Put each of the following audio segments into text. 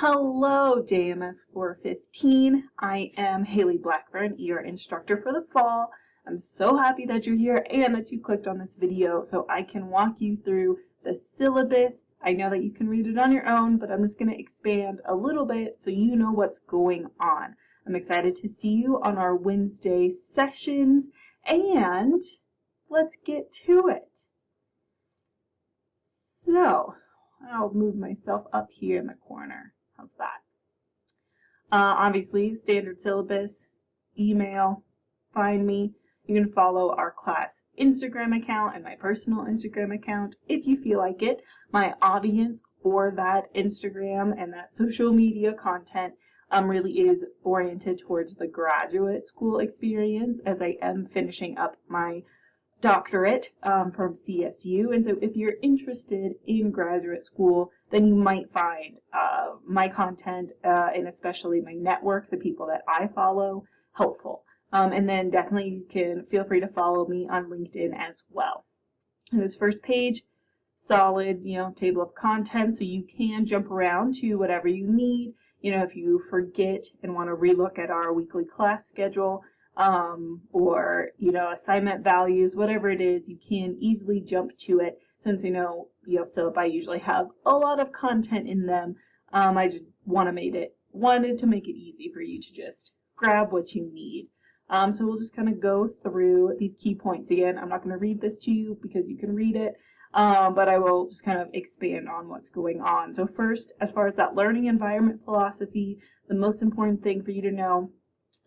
Hello, JMS 415. I am Haley Blackburn, your instructor for the fall. I'm so happy that you're here and that you clicked on this video so I can walk you through the syllabus. I know that you can read it on your own, but I'm just going to expand a little bit so you know what's going on. I'm excited to see you on our Wednesday sessions, and let's get to it. So, I'll move myself up here in the corner. How's that? Obviously, standard syllabus, email, find me. You can follow our class Instagram account and my personal Instagram account if you feel like it. My audience for that Instagram and that social media content really is oriented towards the graduate school experience, as I am finishing up my doctorate from CSU, and so if you're interested in graduate school, then you might find my content and especially my network, the people that I follow, helpful. And then definitely you can feel free to follow me on LinkedIn as well. And this first page, solid, table of contents, so you can jump around to whatever you need. If you forget and want to relook at our weekly class schedule, or assignment values, whatever it is, you can easily jump to it. Since syllabi usually have a lot of content in them, I just wanted to make it easy for you to just grab what you need. So we'll just kind of go through these key points again. I'm not going to read this to you because you can read it, but I will just kind of expand on what's going on. So first, as far as that learning environment philosophy, the most important thing for you to know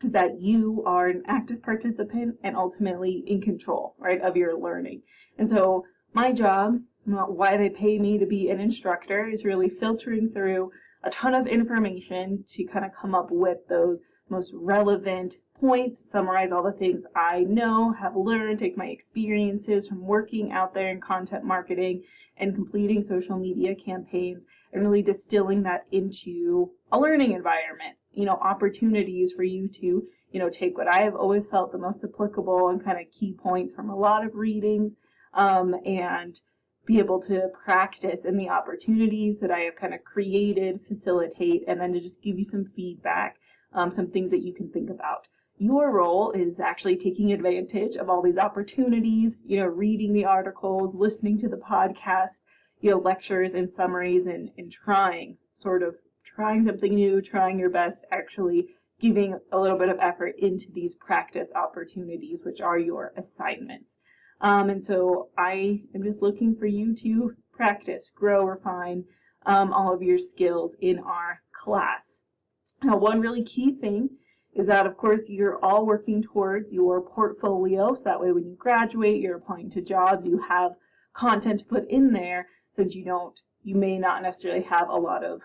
is that you are an active participant and ultimately in control, right, of your learning. And so my job, why they pay me to be an instructor, is really filtering through a ton of information to kind of come up with those most relevant points, summarize all the things I know, have learned, take my experiences from working out there in content marketing and completing social media campaigns, and really distilling that into a learning environment. Opportunities for you to, take what I have always felt the most applicable and kind of key points from a lot of readings, and be able to practice in the opportunities that I have kind of created, facilitate, and then to just give you some feedback, some things that you can think about. Your role is actually taking advantage of all these opportunities, reading the articles, listening to the podcast, lectures and summaries, and trying something new, trying your best, actually giving a little bit of effort into these practice opportunities, which are your assignments. And so I am just looking for you to practice, grow, refine all of your skills in our class. Now, one really key thing is that, of course, you're all working towards your portfolio, so that way when you graduate, you're applying to jobs, you have content to put in there, since you may not necessarily have a lot of,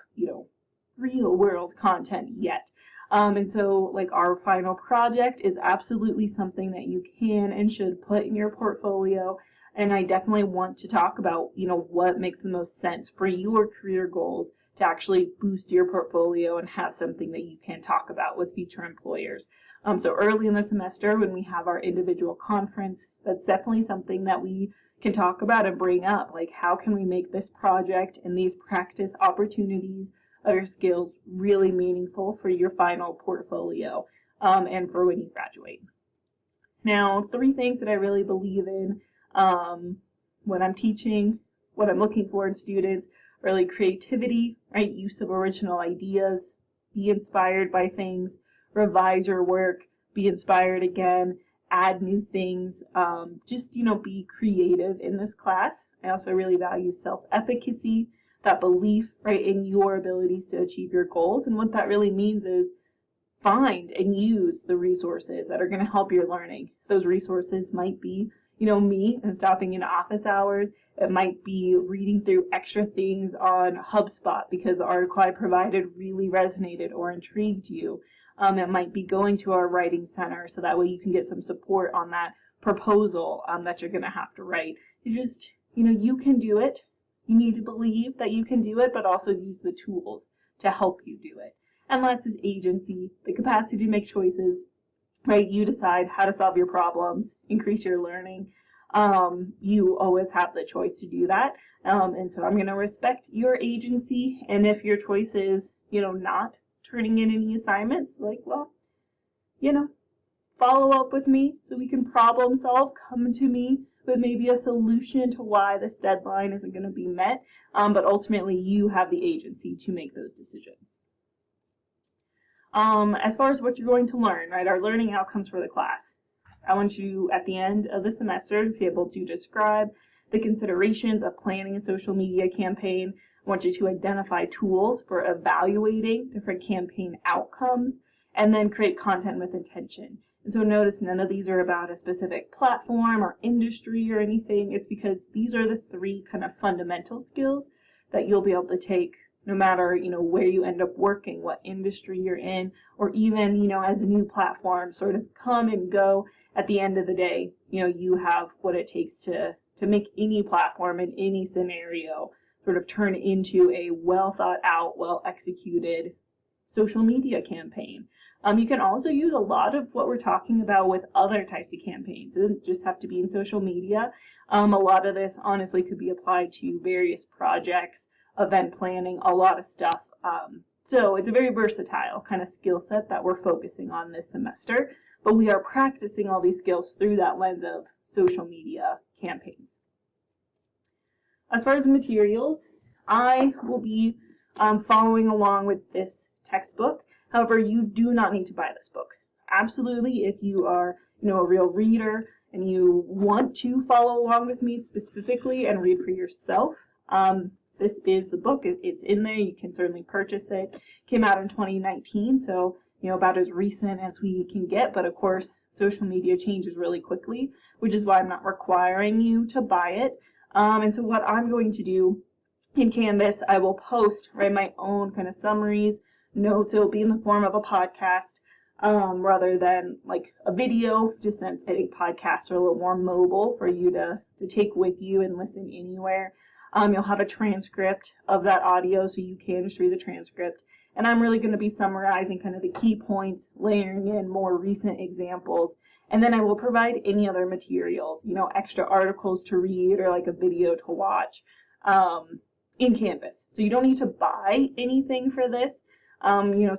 real world content yet. And so our final project is absolutely something that you can and should put in your portfolio. And I definitely want to talk about, what makes the most sense for your career goals to actually boost your portfolio and have something that you can talk about with future employers. So early in the semester, when we have our individual conference, that's definitely something that we can talk about and bring up. How can we make this project and these practice opportunities of your skills really meaningful for your final portfolio and for when you graduate. Now, 3 things that I really believe in when I'm teaching, what I'm looking for in students, really creativity, right? Use of original ideas, be inspired by things, revise your work, be inspired again, add new things, just, be creative in this class. I also really value self-efficacy, that belief, right, in your abilities to achieve your goals. And what that really means is find and use the resources that are going to help your learning. Those resources might be, me and stopping in office hours. It might be reading through extra things on HubSpot because the article I provided really resonated or intrigued you. It might be going to our writing center so that way you can get some support on that proposal that you're going to have to write. You just, you can do it. You need to believe that you can do it, but also use the tools to help you do it. And last is agency, the capacity to make choices, right? You decide how to solve your problems, increase your learning. You always have the choice to do that. And so I'm going to respect your agency. And if your choice is, not turning in any assignments, like, well, follow up with me so we can problem solve, come to me with maybe a solution to why this deadline isn't going to be met, but ultimately you have the agency to make those decisions. As far as what you're going to learn, right, our learning outcomes for the class, I want you at the end of the semester to be able to describe the considerations of planning a social media campaign. I want you to identify tools for evaluating different campaign outcomes, and then create content with intention. And so notice none of these are about a specific platform or industry or anything. It's because these are the three kind of fundamental skills that you'll be able to take no matter, where you end up working, what industry you're in, or even, as a new platform sort of come and go. At the end of the day, you have what it takes to make any platform in any scenario sort of turn into a well thought out, well executed social media campaign. You can also use a lot of what we're talking about with other types of campaigns. It doesn't just have to be in social media. A lot of this honestly could be applied to various projects, event planning, a lot of stuff. So it's a very versatile kind of skill set that we're focusing on this semester, but we are practicing all these skills through that lens of social media campaigns. As far as the materials, I will be following along with this textbook. However, you do not need to buy this book. Absolutely, if you are, a real reader and you want to follow along with me specifically and read for yourself, this is the book. It's in there. You can certainly purchase it. Came out in 2019, so about as recent as we can get. But of course, social media changes really quickly, which is why I'm not requiring you to buy it. And so what I'm going to do in Canvas, I will post my own kind of summaries, notes. It'll be in the form of a podcast rather than like a video, just since I think podcasts are a little more mobile for you to take with you and listen anywhere. You'll have a transcript of that audio so you can just read the transcript. And I'm really going to be summarizing kind of the key points, layering in more recent examples. And then I will provide any other materials, extra articles to read or like a video to watch in Canvas. So you don't need to buy anything for this.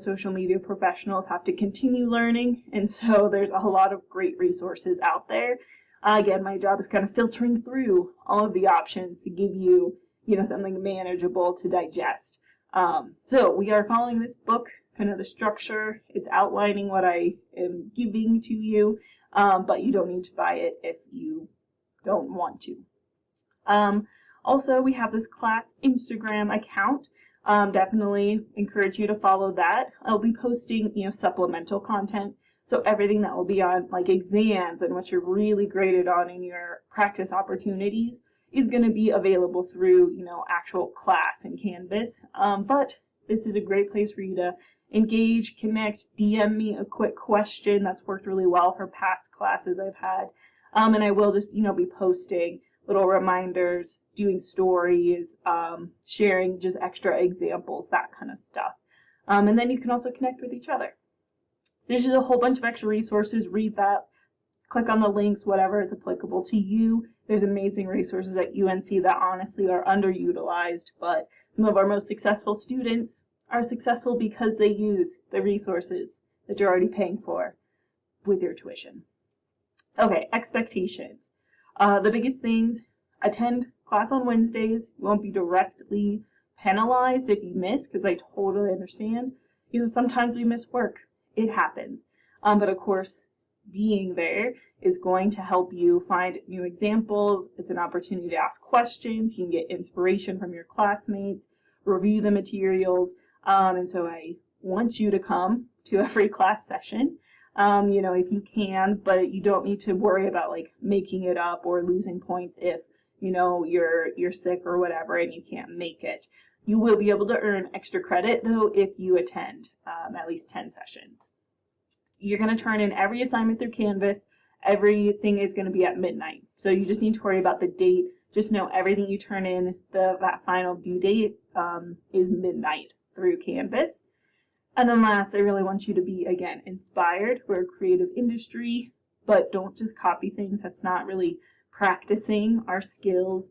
Social media professionals have to continue learning, and so there's a lot of great resources out there. Again, my job is kind of filtering through all of the options to give you, something manageable to digest. So we are following this book, kind of the structure. It's outlining what I am giving to you, but you don't need to buy it if you don't want to. Also, we have this class Instagram account. Definitely encourage you to follow that. I'll be posting, supplemental content. So everything that will be on like exams and what you're really graded on in your practice opportunities is going to be available through, actual class in Canvas. But this is a great place for you to engage, connect, DM me a quick question. That's worked really well for past classes I've had. And I will just, be posting little reminders, doing stories, sharing just extra examples, that kind of stuff. And then you can also connect with each other. There's just a whole bunch of extra resources. Read that. Click on the links, whatever is applicable to you. There's amazing resources at UNC that honestly are underutilized, but some of our most successful students are successful because they use the resources that you're already paying for with your tuition. Okay, expectations. The biggest things, attend class on Wednesdays. You won't be directly penalized if you miss, because I totally understand. Sometimes we miss work. It happens. But of course, being there is going to help you find new examples. It's an opportunity to ask questions. You can get inspiration from your classmates, review the materials. And so I want you to come to every class session, if you can, but you don't need to worry about like making it up or losing points if, you're sick or whatever and you can't make it. You will be able to earn extra credit, though, if you attend at least 10 sessions. You're going to turn in every assignment through Canvas. Everything is going to be at midnight. So you just need to worry about the date. Just know everything you turn in, that final due date is midnight through Canvas. And then last, I really want you to be, again, inspired. We're a creative industry, but don't just copy things. That's not really practicing our skills.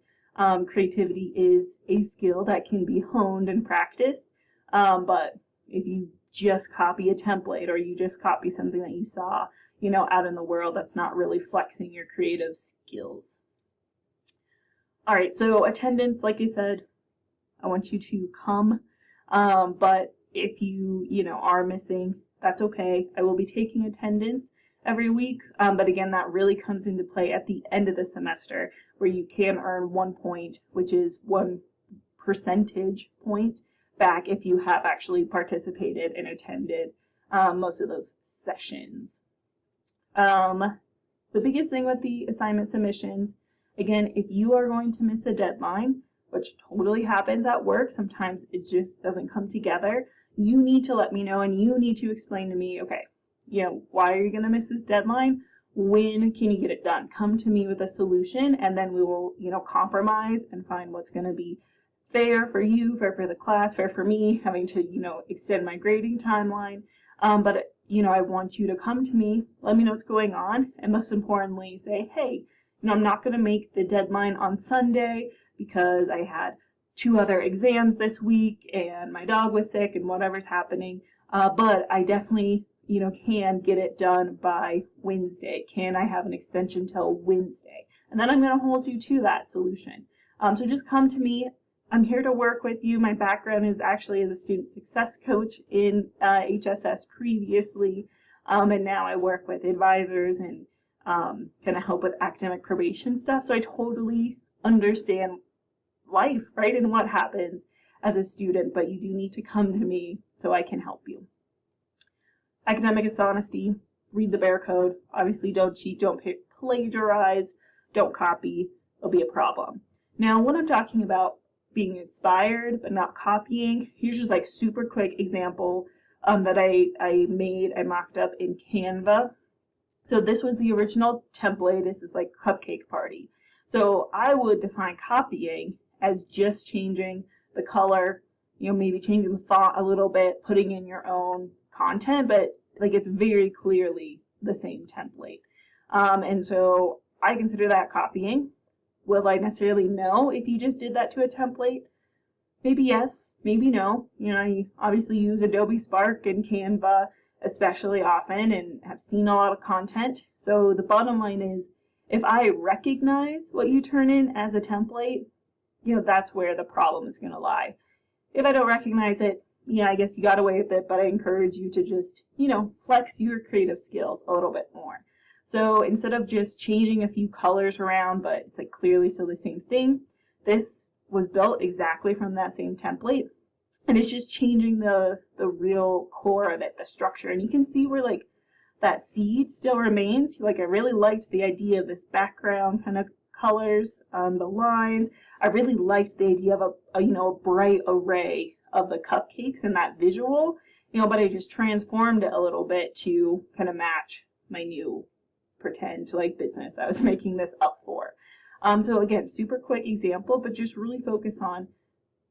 Creativity is a skill that can be honed and practiced, but if you just copy a template or you just copy something that you saw, out in the world, that's not really flexing your creative skills. All right, so attendance, like I said, I want you to come, but if you, are missing, that's okay. I will be taking attendance every week, but again, that really comes into play at the end of the semester, where you can earn 1 point, which is 1 percentage point back if you have actually participated and attended most of those sessions. The biggest thing with the assignment submissions, again, if you are going to miss a deadline, which totally happens at work, sometimes it just doesn't come together, you need to let me know and you need to explain to me, okay, why are you going to miss this deadline? When can you get it done? Come to me with a solution, and then we will, compromise and find what's going to be fair for you, fair for the class, fair for me, having to, extend my grading timeline. But I want you to come to me, let me know what's going on, and most importantly, say, hey, I'm not going to make the deadline on Sunday because I had 2 other exams this week and my dog was sick and whatever's happening, but I definitely, can get it done by Wednesday. Can I have an extension till Wednesday? And then I'm going to hold you to that solution. So just come to me. I'm here to work with you. My background is actually as a student success coach in HSS previously, and now I work with advisors and kind of help with academic probation stuff. So I totally understand life, right, and what happens as a student, but you do need to come to me so I can help you. Academic dishonesty, read the bear code. Obviously, don't cheat, don't plagiarize, don't copy. It'll be a problem. Now, when I'm talking about being inspired but not copying, here's just like super quick example that I mocked up in Canva. So this was the original template. This is like cupcake party. So I would define copying as just changing the color, maybe changing the font a little bit, putting in your own content, but like it's very clearly the same template. And so I consider that copying. Will I necessarily know if you just did that to a template? Maybe yes, maybe no. I obviously use Adobe Spark and Canva especially often and have seen a lot of content. So the bottom line is, if I recognize what you turn in as a template, that's where the problem is going to lie. If I don't recognize it, I guess you got away with it, but I encourage you to just, flex your creative skills a little bit more. So instead of just changing a few colors around, but it's like clearly still the same thing, this was built exactly from that same template. And it's just changing the real core of it, the structure. And you can see where like that seed still remains. Like I really liked the idea of this background kind of colors, the lines. I really liked the idea of a bright array of the cupcakes and that visual, but I just transformed it a little bit to kind of match my new pretend like business I was making this up for. So again, super quick example, but just really focus on,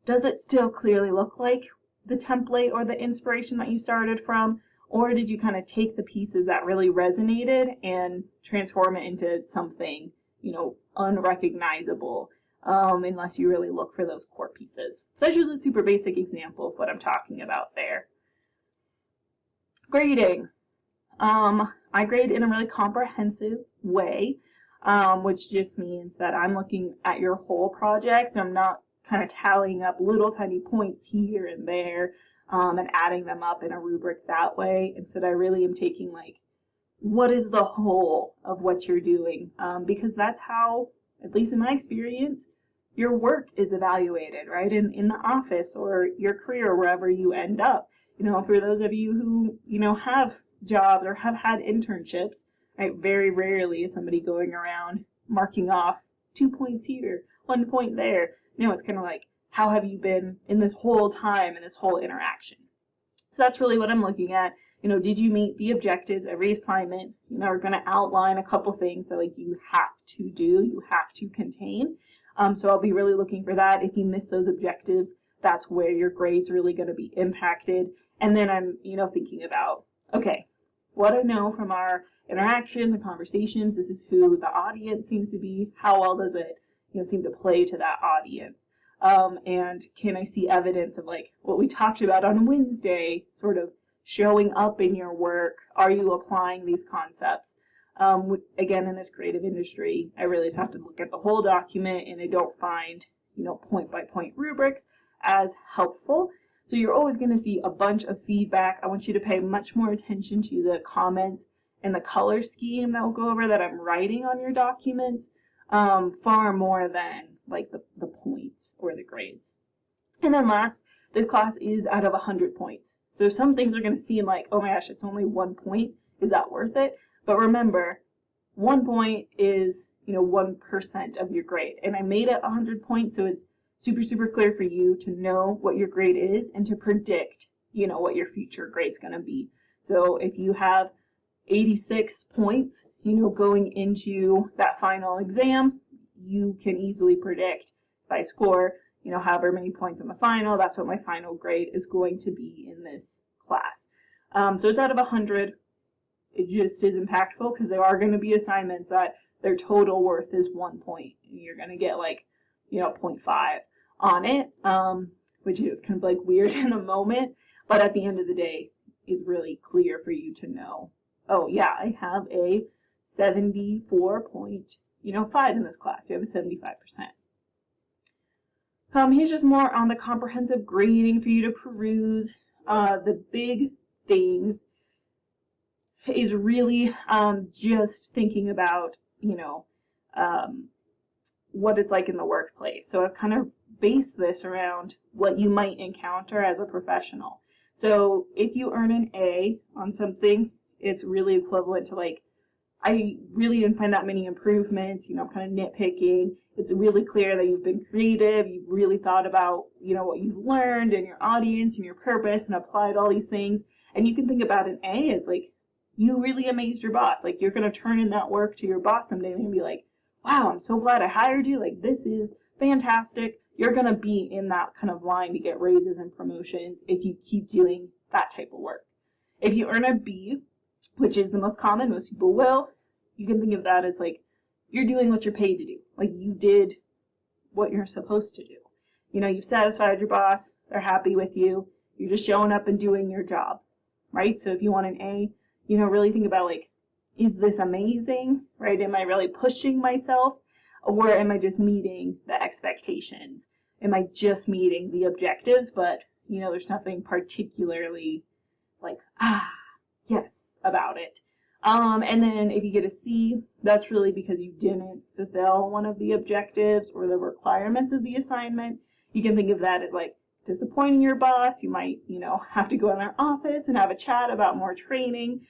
does it still clearly look like the template or the inspiration that you started from, or did you kind of take the pieces that really resonated and transform it into something, unrecognizable, unless you really look for those core pieces. So that's just a super basic example of what I'm talking about there. Grading. I grade in a really comprehensive way, which just means that I'm looking at your whole project. I'm not kind of tallying up little tiny points here and there and adding them up in a rubric that way. Instead, I really am taking like, what is the whole of what you're doing? Because that's how, at least in my experience, your work is evaluated, right? In the office or your career, wherever you end up. For those of you who, have jobs or have had internships, right? Very rarely is somebody going around marking off 2 points here, 1 point there. It's kind of like, how have you been in this whole time, in this whole interaction? So that's really what I'm looking at. Did you meet the objectives? Every assignment, we're going to outline a couple things that like you have to do, you have to contain. So I'll be really looking for that. If you miss those objectives, that's where your grade's really going to be impacted. And then I'm, thinking about, okay, what I know from our interactions and conversations, this is who the audience seems to be. How well does it, seem to play to that audience? and can I see evidence of like what we talked about on Wednesday sort of showing up in your work? Are you applying these concepts? Again, in this creative industry, I really just have to look at the whole document, and I don't find, point by point rubrics as helpful. So you're always going to see a bunch of feedback. I want you to pay much more attention to the comments and the color scheme that we'll go over that I'm writing on your documents, far more than like the points or the grades. And then last, this class is out of 100 points. So some things are going to seem like, oh my gosh, it's only 1 point. Is that worth it? But remember, 1 point is, 1% of your grade. And I made it 100 points, so it's super, super clear for you to know what your grade is and to predict, what your future grade's going to be. So if you have 86 points, going into that final exam, you can easily predict if I score, however many points in the final, that's what my final grade is going to be in this class. So it's out of 100. It just is impactful because there are going to be assignments that their total worth is 1 point. And you're going to get like, 0.5 on it, which is kind of like weird in the moment. But at the end of the day, it's really clear for you to know, oh yeah, I have a 74.5 in this class. You have a 75%. Here's just more on the comprehensive grading for you to peruse. The big things is really just thinking about, what it's like in the workplace. So I've kind of based this around what you might encounter as a professional. So if you earn an A on something, it's really equivalent to like, I really didn't find that many improvements, I'm kind of nitpicking. It's really clear that you've been creative, you've really thought about, what you've learned and your audience and your purpose and applied all these things. And you can think about an A as like, you really amazed your boss. Like you're going to turn in that work to your boss someday and be like, wow, I'm so glad I hired you. Like this is fantastic. You're going to be in that kind of line to get raises and promotions if you keep doing that type of work. If you earn a B, which is the most common, most people will, you can think of that as like you're doing what you're paid to do. Like you did what you're supposed to do. You've satisfied your boss. They're happy with you. You're just showing up and doing your job, right? So if you want an A, really think about like, is this amazing, right? Am I really pushing myself, or am I just meeting the expectations? Am I just meeting the objectives, but, there's nothing particularly like, yes, about it. And then if you get a C, that's really because you didn't fulfill one of the objectives or the requirements of the assignment. You can think of that as like disappointing your boss. You might, have to go in their office and have a chat about more training,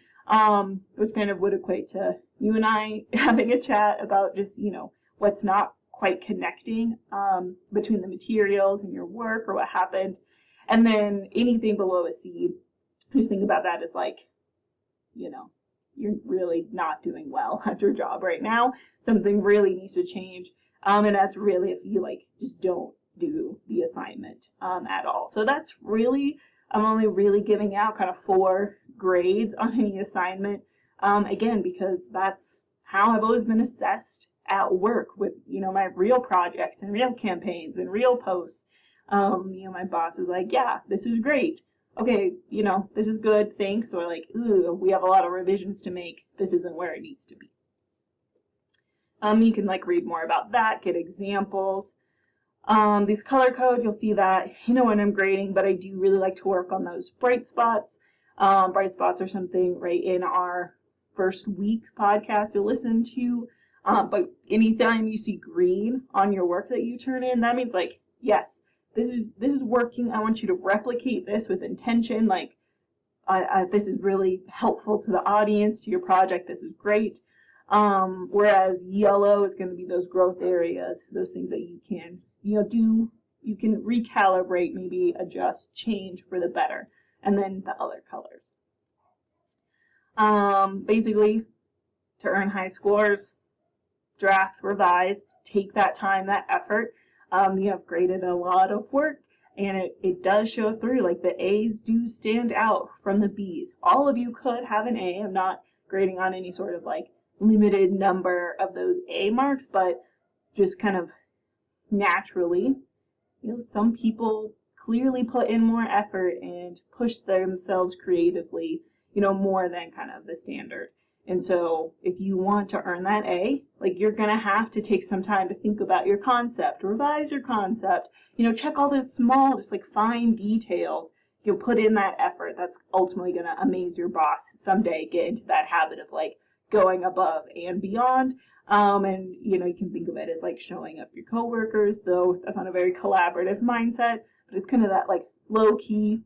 which kind of would equate to you and I having a chat about just, what's not quite connecting between the materials and your work or what happened. And then anything below a C, just think about that as like, you're really not doing well at your job right now. Something really needs to change. And that's really if you like just don't do the assignment at all. So that's really, I'm only really giving out kind of 4 grades on any assignment. Again, because that's how I've always been assessed at work with, my real projects and real campaigns and real posts. My boss is like, yeah, this is great. Okay, this is good, thanks. Or like, ooh, we have a lot of revisions to make. This isn't where it needs to be. You can like read more about that, get examples. These color codes, you'll see that, when I'm grading, but I do really like to work on those bright spots. Bright spots are something right in our first week podcast you'll listen to. But anytime you see green on your work that you turn in, that means like, yes, this is working. I want you to replicate this with intention. Like, this is really helpful to the audience, to your project. This is great. Whereas yellow is going to be those growth areas, those things that you can, you can recalibrate, maybe adjust, change for the better. And then the other colors. Basically, to earn high scores, draft, revise, take that time, that effort. You have graded a lot of work, and it does show through. Like the A's do stand out from the B's. All of you could have an A. I'm not grading on any sort of like limited number of those A marks, but just kind of naturally, some people clearly put in more effort and push themselves creatively, more than kind of the standard. And so if you want to earn that A, you're going to have to take some time to think about your concept, revise your concept, check all the small, just fine details. You'll put in that effort. That's ultimately going to amaze your boss someday, get into that habit of going above and beyond. And you can think of it as showing up your coworkers, though that's not a very collaborative mindset, but it's kind of that low key,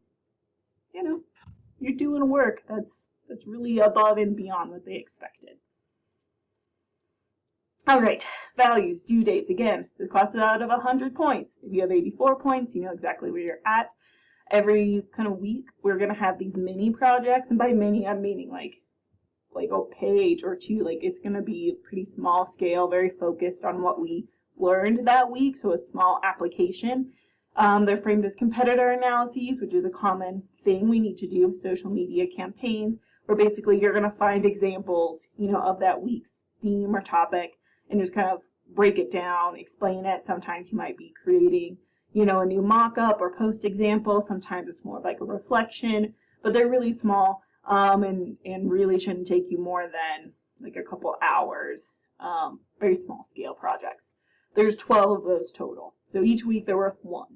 you're doing work that's really above and beyond what they expected. All right, values, due dates. Again, this class is out of 100 points. If you have 84 points, you know exactly where you're at. Every kind of week, we're going to have these mini projects, and by mini, I'm meaning like a page or two. It's going to be a pretty small scale, very focused on what we learned that week, so a small application. They're framed as competitor analyses, which is a common thing we need to do with social media campaigns, where basically you're going to find examples, of that week's theme or topic, and just kind of break it down, explain it. Sometimes you might be creating, a new mock-up or post example. Sometimes it's more like a reflection, but they're really small, and really shouldn't take you more than a couple hours. Very small scale projects. There's 12 of those total. So each week they're worth 1.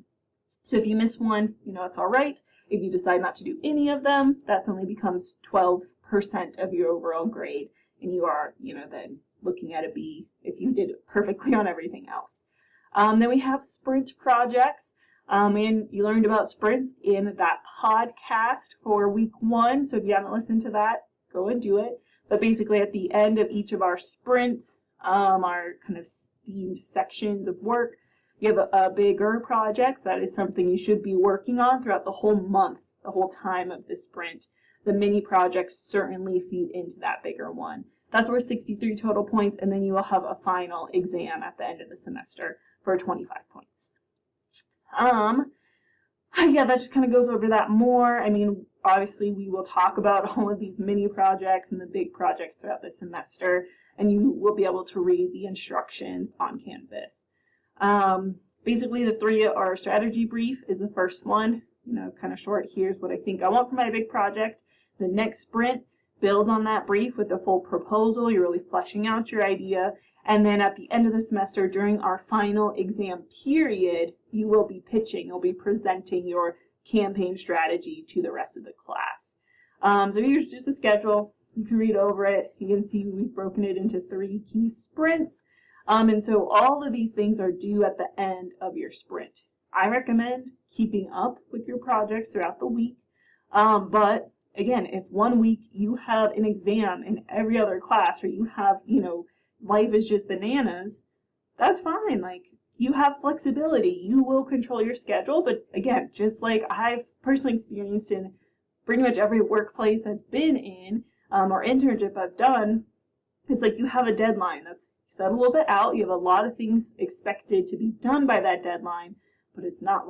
So if you miss one, it's all right. If you decide not to do any of them, that only becomes 12% of your overall grade, and you are, then looking at a B if you did it perfectly on everything else. Then we have sprint projects, and you learned about sprints in that podcast for week 1. So if you haven't listened to that, go and do it. But basically at the end of each of our sprints, our kind of themed sections of work, you have a bigger project. That is something you should be working on throughout the whole month, the whole time of the sprint. The mini projects certainly feed into that bigger one. That's worth 63 total points, and then you will have a final exam at the end of the semester for 25 points. Yeah, that just kind of goes over that more. I mean, obviously we will talk about all of these mini projects and the big projects throughout the semester, and you will be able to read the instructions on Canvas. Basically the 3-hour strategy brief is the first one, kind of short. Here's what I think I want for my big project. The next sprint, build on that brief with a full proposal. You're really fleshing out your idea. And then at the end of the semester, during our final exam period, you will be pitching, you'll be presenting your campaign strategy to the rest of the class. So here's just the schedule. You can read over it. You can see we've broken it into 3 key sprints. And so all of these things are due at the end of your sprint. I recommend keeping up with your projects throughout the week. But again, if one week you have an exam in every other class, or you have, life is just bananas, that's fine. You have flexibility. You will control your schedule. But again, just like I've personally experienced in pretty much every workplace I've been in, or internship I've done, it's you have a deadline that's set a little bit out. You have a lot of things expected to be done by that deadline, but it's not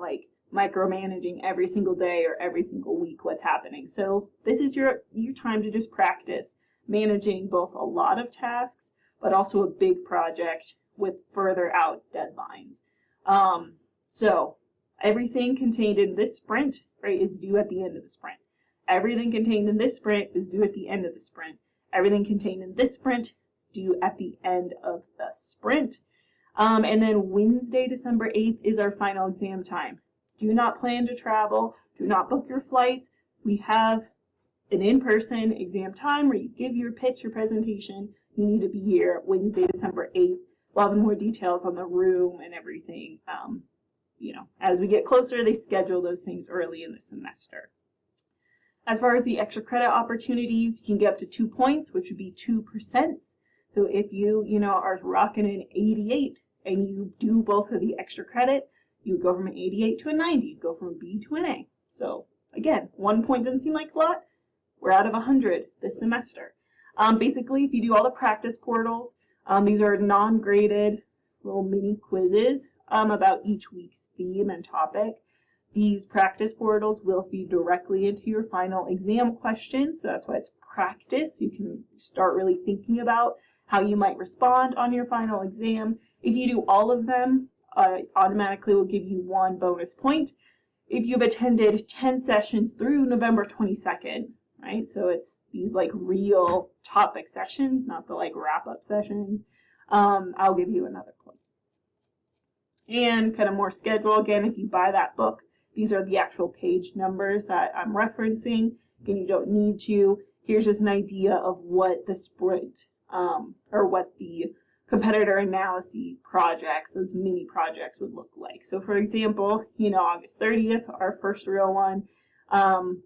micromanaging every single day or every single week what's happening. So this is your time to just practice managing both a lot of tasks, but also a big project with further out deadlines. So everything contained in this sprint, right, is due at the end of the sprint. Everything contained in this sprint is due at the end of the sprint. Everything contained in this sprint due at the end of the sprint. And then Wednesday, December 8th is our final exam time. Do not plan to travel. Do not book your flights. We have an in-person exam time where you give your pitch, your presentation. You need to be here Wednesday, December 8th. We'll have more details on the room and everything. As we get closer, they schedule those things early in the semester. As far as the extra credit opportunities, you can get up to 2 points, which would be 2%. So if you, are rocking an 88 and you do both of the extra credit, you go from an 88 to a 90. You go from a B to an A. So again, 1 point doesn't seem like a lot. We're out of 100 this semester. Basically, if you do all the practice portals, these are non-graded little mini quizzes about each week's theme and topic. These practice portals will feed directly into your final exam questions, so that's why it's practice. You can start really thinking about how you might respond on your final exam. If you do all of them, automatically will give you 1 bonus point if you've attended 10 sessions through November 22nd, right? So it's these like real topic sessions, not the like wrap-up sessions. I'll give you another point. And kind of more schedule, again, if you buy that book, these are the actual page numbers that I'm referencing. Again, you don't need to. Here's just an idea of what the sprint or what the competitor analysis projects, those mini projects would look like. So for example, August 30th, our first real one,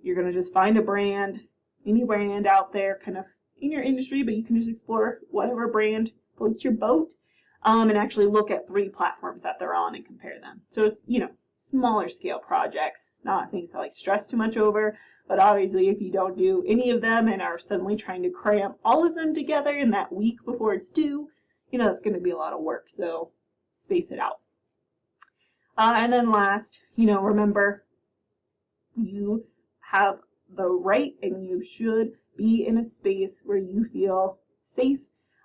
you're going to just find a brand, any brand out there kind of in your industry, but you can just explore whatever brand floats your boat, and actually look at 3 platforms that they're on and compare them. So it's, smaller scale projects, not things to like stress too much over. But obviously, if you don't do any of them and are suddenly trying to cram all of them together in that week before it's due, it's going to be a lot of work. So space it out. And then last, remember, you have the right and you should be in a space where you feel safe.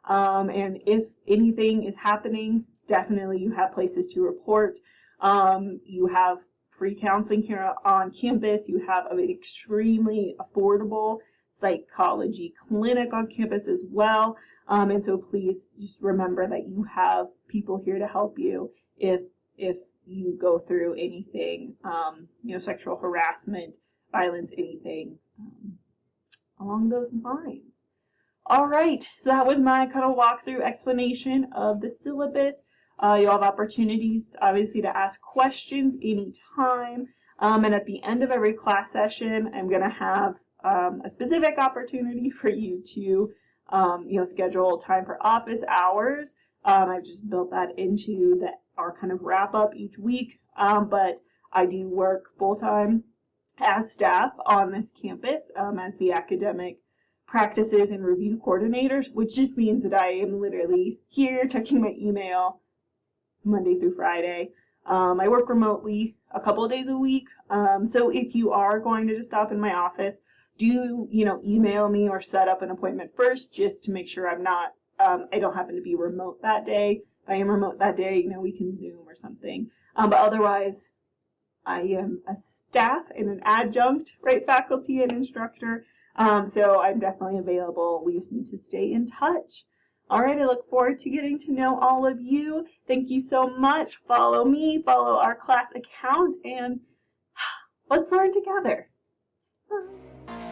And if anything is happening, definitely you have places to report. You have free counseling here on campus. You have an extremely affordable psychology clinic on campus as well. And so please just remember that you have people here to help you if you go through anything, sexual harassment, violence, anything along those lines. All right, so that was my kind of walkthrough explanation of the syllabus. You'll have opportunities, obviously, to ask questions anytime. And at the end of every class session, I'm going to have a specific opportunity for you to, schedule time for office hours. I've just built that into our kind of wrap up each week. But I do work full-time as staff on this campus as the academic practices and review coordinators, which just means that I am literally here checking my email Monday through Friday. I work remotely a couple of days a week. So if you are going to just stop in my office, do, email me or set up an appointment first just to make sure I don't happen to be remote that day. If I am remote that day, we can Zoom or something. But otherwise, I am a staff and an adjunct, right, faculty and instructor. So I'm definitely available. We just need to stay in touch. All right, I look forward to getting to know all of you. Thank you so much. Follow me, follow our class account, and let's learn together. Bye.